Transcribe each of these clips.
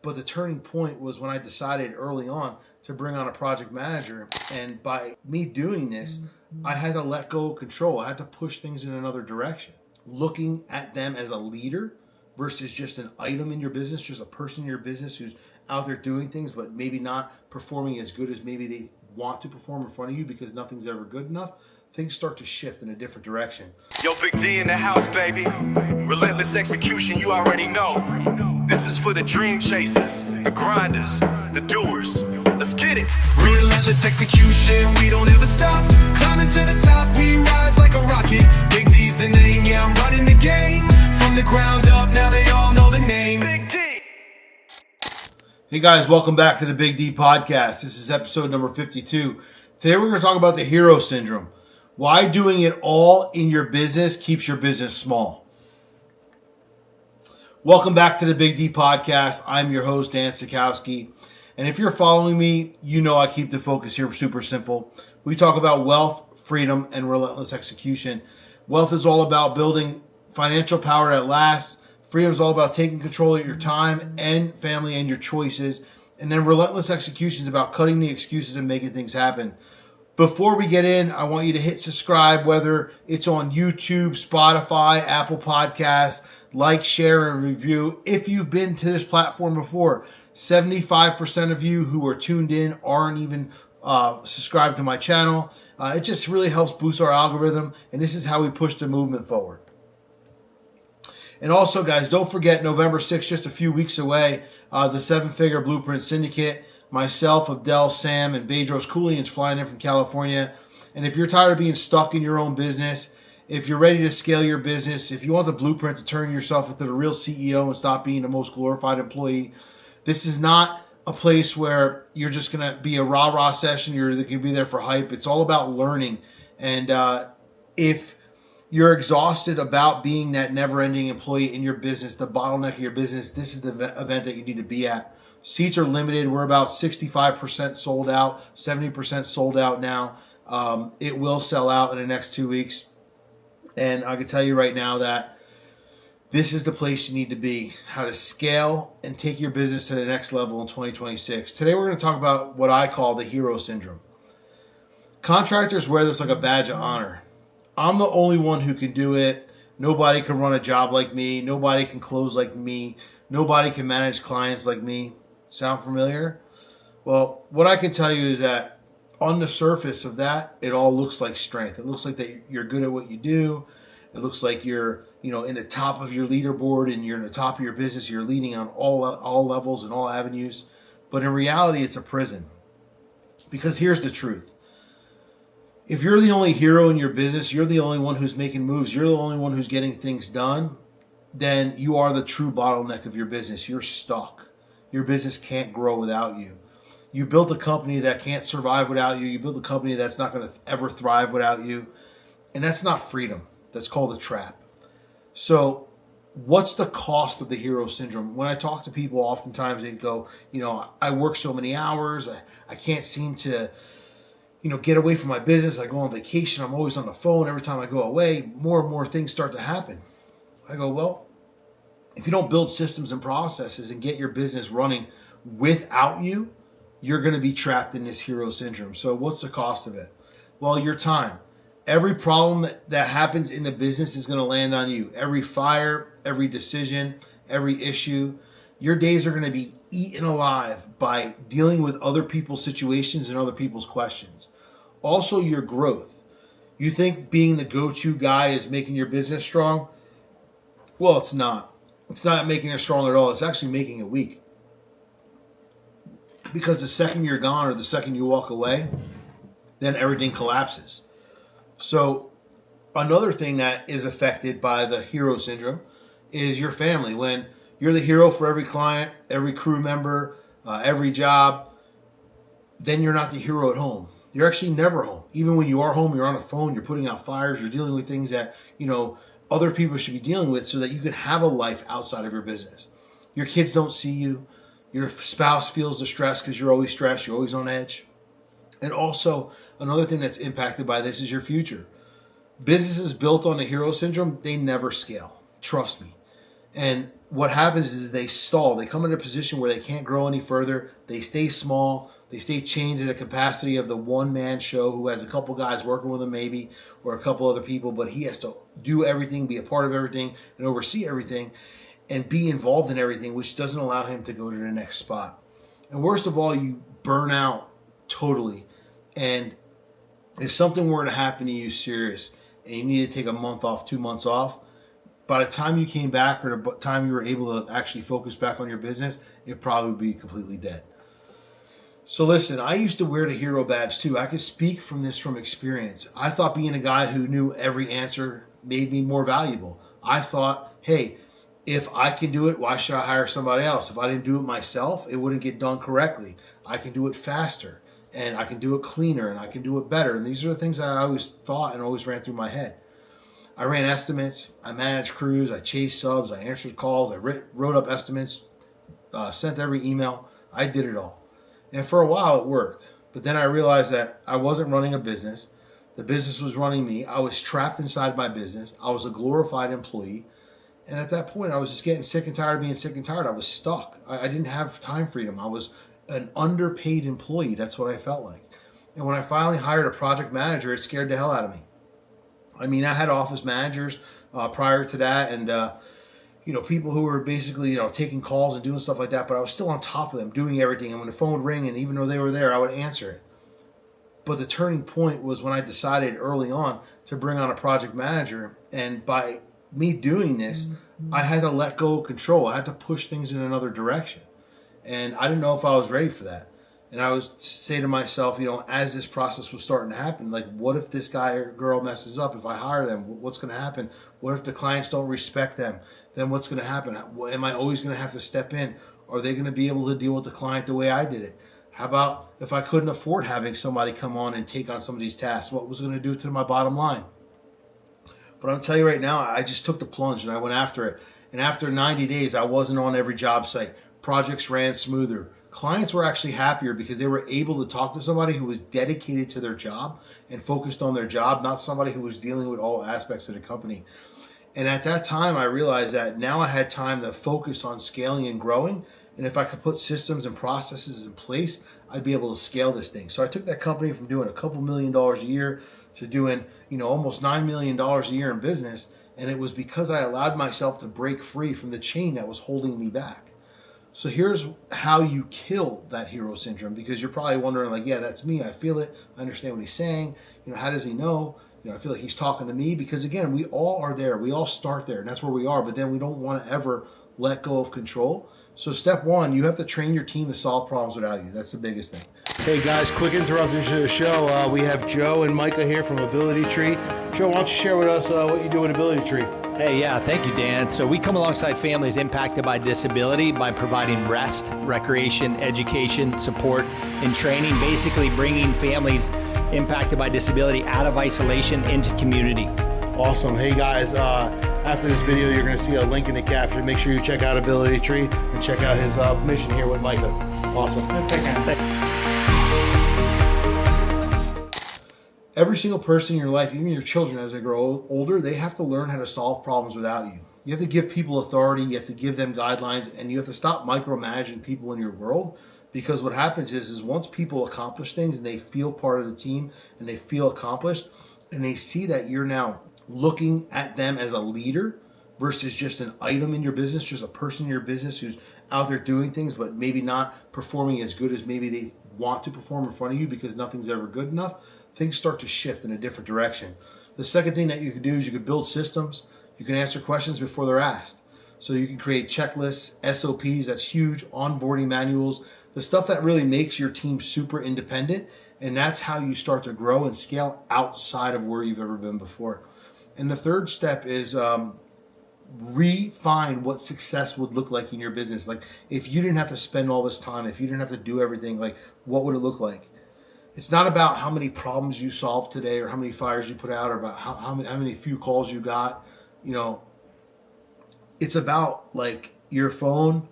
But the turning point was when I decided early on to bring on a project manager. And by me doing this, I had to let go of control. I had to push things in another direction. Looking at them as a leader versus just an item in your business, just a person in your business who's out there doing things, but maybe not performing as good as maybe they want to perform in front of you because nothing's ever good enough. Things start to shift in a different direction. Yo, Big D in the house, baby. Relentless execution, you already know. This is for the dream chasers, the grinders, the doers. Let's get it. Relentless execution, we don't ever stop. Climbing to the top, we rise like a rocket. Big D's the name, yeah, I'm running the game. From the ground up, now they all know the name. Big D. Hey guys, welcome back to the Big D Podcast. This is episode number 52. Today we're going to talk about the hero syndrome. Why doing it all in your business keeps your business small. Welcome back to the Big D Podcast. I'm your host, Dan Sachkowsky. And if you're following me, you know I keep the focus here super simple. We talk about wealth, freedom, and relentless execution. Wealth is all about building financial power that lasts. Freedom is all about taking control of your time and family and your choices. And then relentless execution is about cutting the excuses and making things happen. Before we get in, I want you to hit subscribe, whether it's on YouTube, Spotify, Apple Podcasts, like, share, and review. If you've been to this platform before, 75% of you who are tuned in aren't even subscribed to my channel. It just really helps boost our algorithm, and this is how we push the movement forward. And also, guys, don't forget November 6th, just a few weeks away, the seven-figure Blueprint Syndicate. Myself, Abdel, Sam, and Bedros Koulian's flying in from California. And if you're tired of being stuck in your own business, if you're ready to scale your business, if you want the blueprint to turn yourself into the real CEO and stop being the most glorified employee, this is not a place where you're just going to be a rah-rah session. You're going to be there for hype. It's all about learning. And if you're exhausted about being that never-ending employee in your business, the bottleneck of your business, this is the event that you need to be at. Seats are limited. We're about 65% sold out, 70% sold out now. It will sell out in the next 2 weeks. And I can tell you right now that this is the place you need to be, how to scale and take your business to the next level in 2026. Today we're going to talk about what I call the hero syndrome. Contractors wear this like a badge of honor. I'm the only one who can do it. Nobody can run a job like me. Nobody can close like me. Nobody can manage clients like me. Sound familiar? Well, what I can tell you is that on the surface of that, it all looks like strength. It looks like that you're good at what you do. It looks like you're, in the top of your leaderboard and you're in the top of your business. You're leading on all levels and all avenues. But in reality, it's a prison. Because here's the truth. If you're the only hero in your business, you're the only one who's making moves, you're the only one who's getting things done, then you are the true bottleneck of your business. You're stuck. Your business can't grow without you. You built a company that can't survive without you. You built a company that's not going to ever thrive without you. And that's not freedom. That's called a trap. So what's the cost of the hero syndrome? When I talk to people, oftentimes they go, I work so many hours. I can't seem to, get away from my business. I go on vacation. I'm always on the phone. Every time I go away, more and more things start to happen. I go, well, if you don't build systems and processes and get your business running without you, you're going to be trapped in this hero syndrome. So what's the cost of it? Well, your time. Every problem that happens in the business is going to land on you. Every fire, every decision, every issue. Your days are going to be eaten alive by dealing with other people's situations and other people's questions. Also, your growth. You think being the go-to guy is making your business strong? Well, it's not. It's not making it strong at all. It's actually making it weak. Because the second you're gone or the second you walk away, then everything collapses. So another thing that is affected by the hero syndrome is your family. When you're the hero for every client, every crew member, every job, then you're not the hero at home. You're actually never home. Even when you are home, you're on a phone, you're putting out fires, you're dealing with things that, other people should be dealing with so that you can have a life outside of your business. Your kids don't see you. Your spouse feels the stress because you're always stressed. You're always on edge. And also, another thing that's impacted by this is your future. Businesses built on the hero syndrome, they never scale. Trust me. And what happens is they stall. They come in a position where they can't grow any further. They stay small. They stay chained to the capacity of the one-man show who has a couple guys working with him maybe, or a couple other people, but he has to do everything, be a part of everything, and oversee everything, and be involved in everything, which doesn't allow him to go to the next spot. And worst of all, you burn out totally. And if something were to happen to you serious and you need to take a month off, 2 months off, by the time you came back or the time you were able to actually focus back on your business, it'd probably be completely dead. So listen, I used to wear the hero badge too. I could speak from experience. I thought being a guy who knew every answer made me more valuable. I thought, hey, if I can do it, why should I hire somebody else? If I didn't do it myself, it wouldn't get done correctly. I can do it faster, and I can do it cleaner, and I can do it better. And these are the things that I always thought and always ran through my head. I ran estimates, I managed crews, I chased subs, I answered calls, I wrote up estimates, sent every email. I did it all. And for a while it worked. But then I realized that I wasn't running a business. The business was running me. I was trapped inside my business. I was a glorified employee. And at that point, I was just getting sick and tired of being sick and tired. I was stuck. I didn't have time freedom. I was an underpaid employee. That's what I felt like. And when I finally hired a project manager, it scared the hell out of me. I mean, I had office managers prior to that, and people who were basically taking calls and doing stuff like that. But I was still on top of them, doing everything. And when the phone would ring, and even though they were there, I would answer it. But the turning point was when I decided early on to bring on a project manager, and by me doing this, I had to let go of control. I had to push things in another direction. And I didn't know if I was ready for that. And I was say to myself, as this process was starting to happen, like, what if this guy or girl messes up? If I hire them, what's going to happen? What if the clients don't respect them? Then what's going to happen? Am I always going to have to step in? Are they going to be able to deal with the client the way I did it? How about if I couldn't afford having somebody come on and take on some of these tasks? What was it going to do to my bottom line? But I'm telling you right now, I just took the plunge and I went after it. And after 90 days, I wasn't on every job site. Projects ran smoother. Clients were actually happier because they were able to talk to somebody who was dedicated to their job and focused on their job, not somebody who was dealing with all aspects of the company. And at that time, I realized that now I had time to focus on scaling and growing. And if I could put systems and processes in place, I'd be able to scale this thing. So I took that company from doing a couple $1 million a year to doing, almost $9 million a year in business. And it was because I allowed myself to break free from the chain that was holding me back. So here's how you kill that hero syndrome, because you're probably wondering, like, yeah, that's me. I feel it. I understand what he's saying. How does he know? I feel like he's talking to me, because again, we all are there. We all start there, and that's where we are. But then we don't want to ever let go of control. So step one, you have to train your team to solve problems without you. That's the biggest thing. Hey guys, quick interruption to the show. We have Joe and Micah here from Ability Tree. Joe, why don't you share with us what you do at Ability Tree? Hey, yeah, thank you, Dan. So we come alongside families impacted by disability by providing rest, recreation, education, support, and training, basically bringing families impacted by disability out of isolation into community. Awesome. Hey guys, after this video, you're going to see a link in the caption. Make sure you check out Ability Tree and check out his mission here with Micah. Awesome. Every single person in your life, even your children as they grow older, they have to learn how to solve problems without you. You have to give people authority, you have to give them guidelines, and you have to stop micromanaging people in your world, because what happens is once people accomplish things and they feel part of the team and they feel accomplished and they see that you're now looking at them as a leader versus just an item in your business, just a person in your business who's out there doing things but maybe not performing as good as maybe they want to perform in front of you because nothing's ever good enough, things start to shift in a different direction. The second thing that you can do is you can build systems. You can answer questions before they're asked. So you can create checklists, SOPs, that's huge, onboarding manuals, the stuff that really makes your team super independent. And that's how you start to grow and scale outside of where you've ever been before. And the third step is refine what success would look like in your business. Like, if you didn't have to spend all this time, if you didn't have to do everything, like, what would it look like? It's not about how many problems you solved today or how many fires you put out or about how many few calls you got. It's about, like, your phone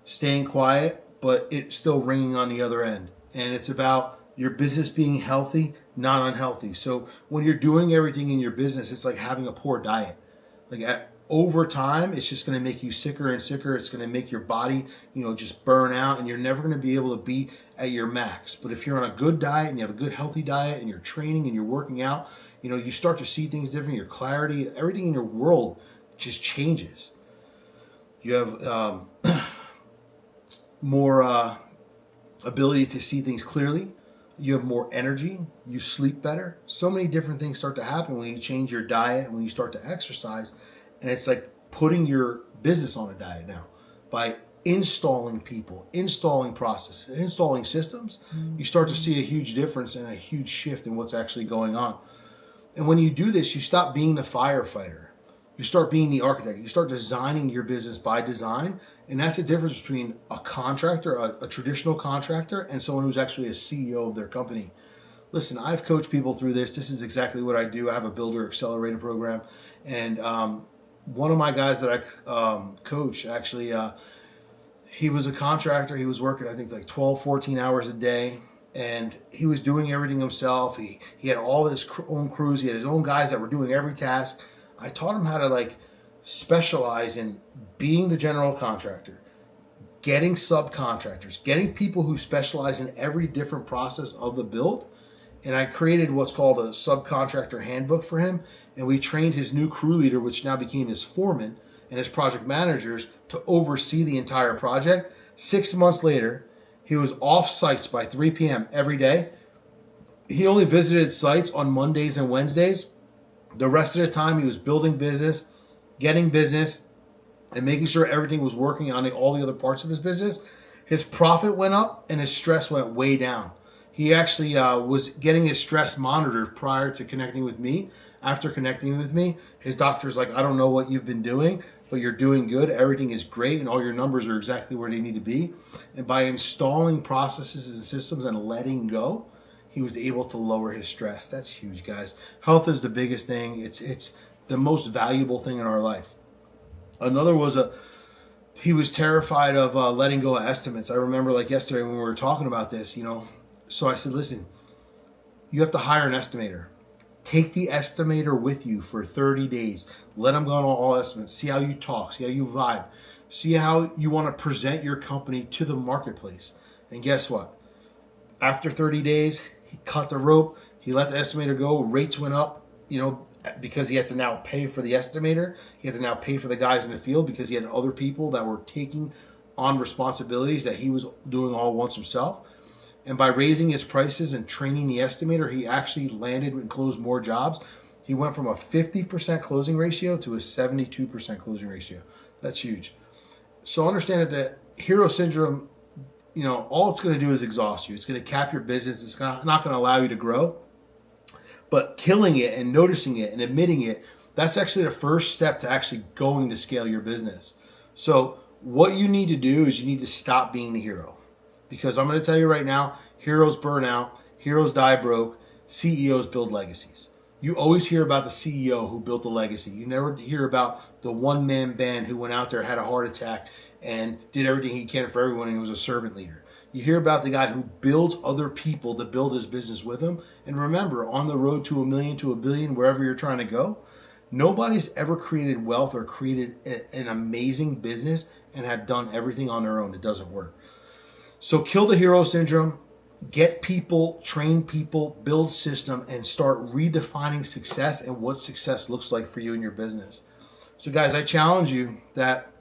staying quiet, but it's still ringing on the other end. And it's about your business being healthy, not unhealthy. So when you're doing everything in your business, it's like having a poor diet. Like, over time, it's just going to make you sicker and sicker. It's going to make your body, just burn out, and you're never going to be able to be at your max. But if you're on a good diet and you have a good healthy diet and you're training and you're working out, you start to see things different. Your clarity, everything in your world just changes. You have more ability to see things clearly. You have more energy. You sleep better. So many different things start to happen when you change your diet and when you start to exercise. And it's like putting your business on a diet now by installing people, installing processes, installing systems. You start to see a huge difference and a huge shift in what's actually going on. And when you do this, you stop being the firefighter. You start being the architect. You start designing your business by design. And that's the difference between a contractor, a traditional contractor, and someone who's actually a CEO of their company. Listen, I've coached people through this. This is exactly what I do. I have a builder accelerator program. And one of my guys that I coach, actually, he was a contractor. He was working, I think, like 12, 14 hours a day. And he was doing everything himself. He had all his own crews. He had his own guys that were doing every task. I taught him how to specialize in being the general contractor, getting subcontractors, getting people who specialize in every different process of the build. And I created what's called a subcontractor handbook for him. And we trained his new crew leader, which now became his foreman, and his project managers to oversee the entire project. 6 months later, he was off sites by 3 p.m. every day. He only visited sites on Mondays and Wednesdays. The rest of the time, he was building business, getting business, and making sure everything was working on all the other parts of his business. His profit went up and his stress went way down. He actually was getting his stress monitored prior to connecting with me. After connecting with me, his doctor's like, I don't know what you've been doing, but you're doing good. Everything is great, and all your numbers are exactly where they need to be. And by installing processes and systems and letting go, he was able to lower his stress. That's huge, guys. Health is the biggest thing. It's the most valuable thing in our life. Another was he was terrified of letting go of estimates. I remember yesterday when we were talking about this, So I said, listen, you have to hire an estimator. Take the estimator with you for 30 days. Let them go on all estimates. See how you talk. See how you vibe. See how you want to present your company to the marketplace. And guess what? After 30 days, he cut the rope. He let the estimator go. Rates went up, because he had to now pay for the estimator. He had to now pay for the guys in the field because he had other people that were taking on responsibilities that he was doing all once himself. And by raising his prices and training the estimator, he actually landed and closed more jobs. He went from a 50% closing ratio to a 72% closing ratio. That's huge. So understand that the hero syndrome, all it's going to do is exhaust you. It's going to cap your business. It's not going to allow you to grow. But killing it and noticing it and admitting it, that's actually the first step to actually going to scale your business. So what you need to do is you need to stop being the hero. Because I'm going to tell you right now, heroes burn out, heroes die broke, CEOs build legacies. You always hear about the CEO who built the legacy. You never hear about the one-man band who went out there, had a heart attack, and did everything he can for everyone, and he was a servant leader. You hear about the guy who builds other people to build his business with him. And remember, on the road to $1 million to $1 billion, wherever you're trying to go, nobody's ever created wealth or created an amazing business and have done everything on their own. It doesn't work. So kill the hero syndrome, get people, train people, build system, and start redefining success and what success looks like for you in your business. So guys, I challenge you that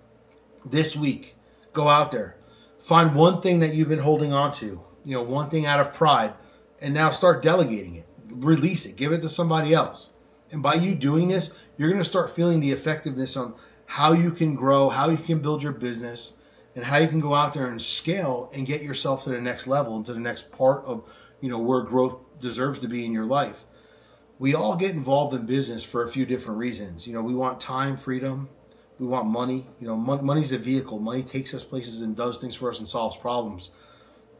this week, go out there, find one thing that you've been holding on to, one thing out of pride, and now start delegating it, release it, give it to somebody else. And by you doing this, you're going to start feeling the effectiveness on how you can grow, how you can build your business, and how you can go out there and scale and get yourself to the next level and to the next part of, where growth deserves to be in your life. We all get involved in business for a few different reasons. We want time, freedom. We want money. Money's a vehicle. Money takes us places and does things for us and solves problems.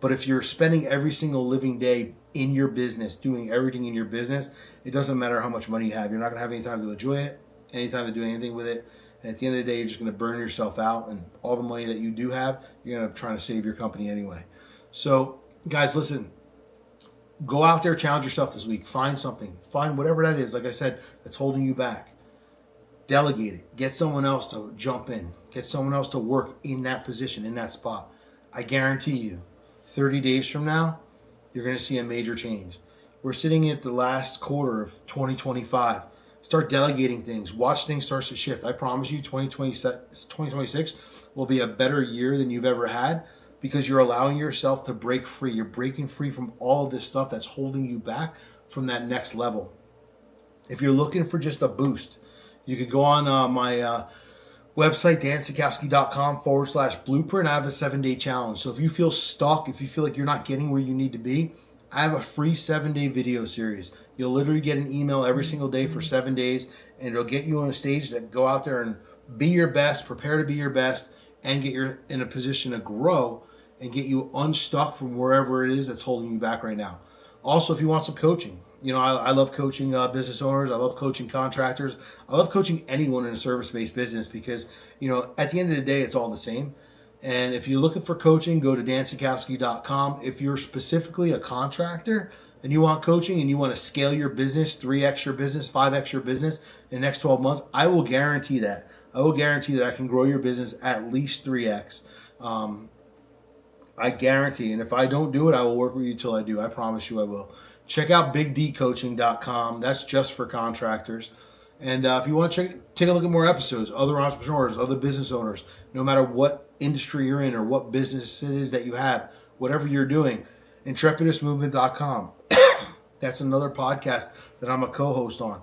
But if you're spending every single living day in your business, doing everything in your business, it doesn't matter how much money you have. You're not going to have any time to enjoy it, any time to do anything with it. And at the end of the day, you're just going to burn yourself out, and all the money that you do have, you're going to try to save your company anyway. So, guys, listen, go out there, challenge yourself this week. Find something. Find whatever that is, like I said, that's holding you back. Delegate it. Get someone else to jump in. Get someone else to work in that position, in that spot. I guarantee you, 30 days from now, you're going to see a major change. We're sitting at the last quarter of 2025. Start delegating things. Watch things start to shift. I promise you 2026 will be a better year than you've ever had because you're allowing yourself to break free. You're breaking free from all of this stuff that's holding you back from that next level. If you're looking for just a boost, you could go on my website, dansakowski.com/blueprint. I have a 7-day challenge. So if you feel stuck, if you feel like you're not getting where you need to be, I have a free 7-day video series. You'll literally get an email every single day for 7 days, and it'll get you on a stage that go out there and be your best, prepare to be your best, and get you in a position to grow and get you unstuck from wherever it is that's holding you back right now. Also, if you want some coaching, I love coaching business owners. I love coaching contractors. I love coaching anyone in a service-based business because, at the end of the day, it's all the same. And if you're looking for coaching, go to dansakowski.com. If you're specifically a contractor and you want coaching and you want to scale your business, 3x your business, 5x your business in the next 12 months, I will guarantee that. I will guarantee that I can grow your business at least 3x. I guarantee. And if I don't do it, I will work with you till I do. I promise you I will. Check out bigdcoaching.com. That's just for contractors. And if you want to take a look at more episodes, other entrepreneurs, other business owners, no matter what industry you're in or what business it is that you have, whatever you're doing, intrepidusmovement.com. That's another podcast that I'm a co-host on.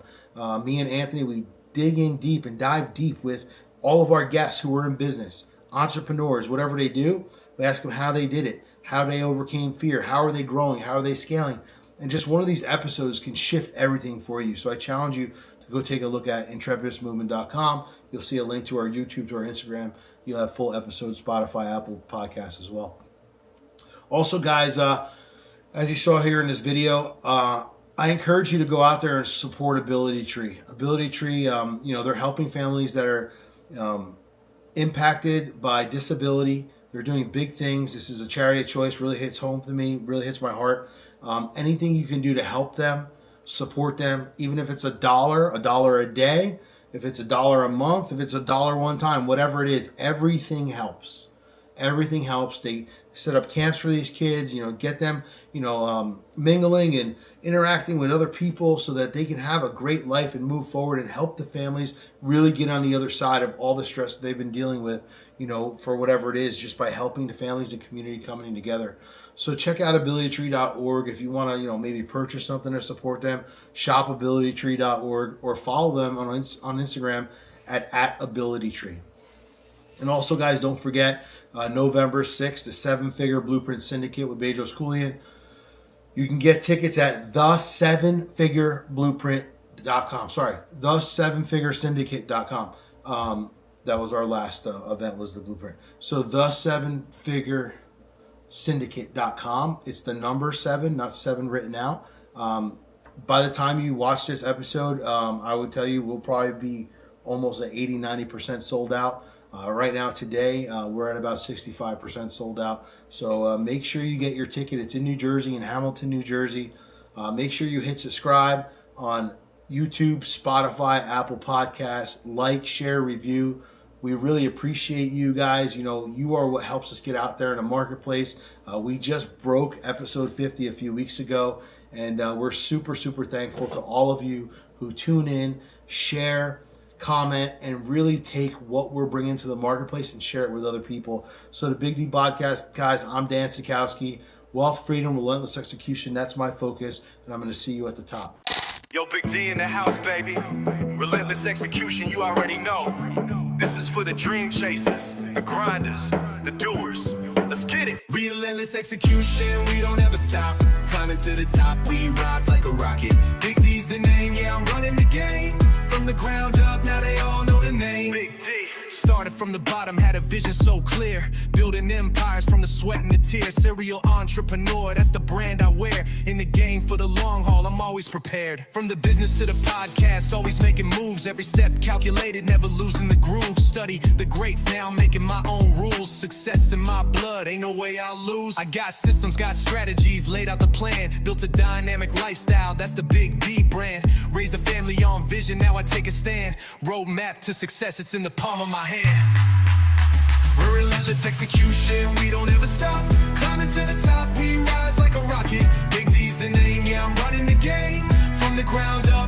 Me and Anthony, we dig in deep and dive deep with all of our guests who are in business, entrepreneurs, whatever they do. We ask them how they did it, how they overcame fear, how are they growing, how are they scaling. And just one of these episodes can shift everything for you. So I challenge you to go take a look at intrepidusmovement.com. You'll see a link to our YouTube, to our Instagram. You'll have full episodes, Spotify, Apple Podcasts as well. Also, guys, as you saw here in this video, I encourage you to go out there and support Ability Tree. Ability Tree, they're helping families that are impacted by disability. They're doing big things. This is a charity of choice, really hits home to me, really hits my heart. Anything you can do to help them, support them, even if it's $1 a day, if it's $1 a month, if it's $1 one time, whatever it is, everything helps. Everything helps. They set up camps for these kids, get them, mingling and interacting with other people so that they can have a great life and move forward and help the families really get on the other side of all the stress that they've been dealing with, for whatever it is, just by helping the families and community coming together. So check out abilitytree.org if you want to, maybe purchase something to support them. Shop abilitytree.org or follow them on Instagram at @abilitytree. And also, guys, don't forget November 6th, the 7-Figure Blueprint Syndicate with Bedros Keuilian. You can get tickets at the7figureblueprint.com. Sorry, the7figuresyndicate.com. That was our last event, was the blueprint. So the7figuresyndicate.com. It's the number 7, not 7 written out. By the time you watch this episode, I would tell you we'll probably be almost at 80-90% sold out. Right now, today, we're at about 65% sold out. So make sure you get your ticket. It's in New Jersey, in Hamilton, New Jersey. Make sure you hit subscribe on YouTube, Spotify, Apple Podcasts. Like, share, review. We really appreciate you guys. You are what helps us get out there in the marketplace. We just broke episode 50 a few weeks ago, and we're super, super thankful to all of you who tune in, share, comment, and really take what we're bringing to the marketplace and share it with other people. So the Big D Podcast, guys, I'm Dan Sachkowsky. Wealth, freedom, relentless execution. That's my focus, and I'm going to see you at the top. Yo, Big D in the house, baby. Relentless execution, you already know. This is for the dream chasers, the grinders, the doers. Let's get it. Relentless execution, we don't ever stop. Climbing to the top, we rise like a rocket. Big D's the name, yeah, I'm running the game. From the ground up, now they all know the name. Big D. Started from the bottom, had a vision so clear. Building empires from the sweat and the tears. here, serial entrepreneur, that's the brand I wear. In the game for the long haul, I'm always prepared. From the business to the podcast, always making moves. Every step calculated, never losing the groove. Study the greats, now making my own rules. Success in my blood, ain't no way I'll lose. I got systems, got strategies, laid out the plan. Built a dynamic lifestyle, that's the Big D brand. Raised a family on vision, now I take a stand. Roadmap to success, it's in the palm of my hand. We're relentless execution, we don't ever stop. Climbing to the top, we rise like a rocket. Big D's the name, yeah, I'm running the game. From the ground up,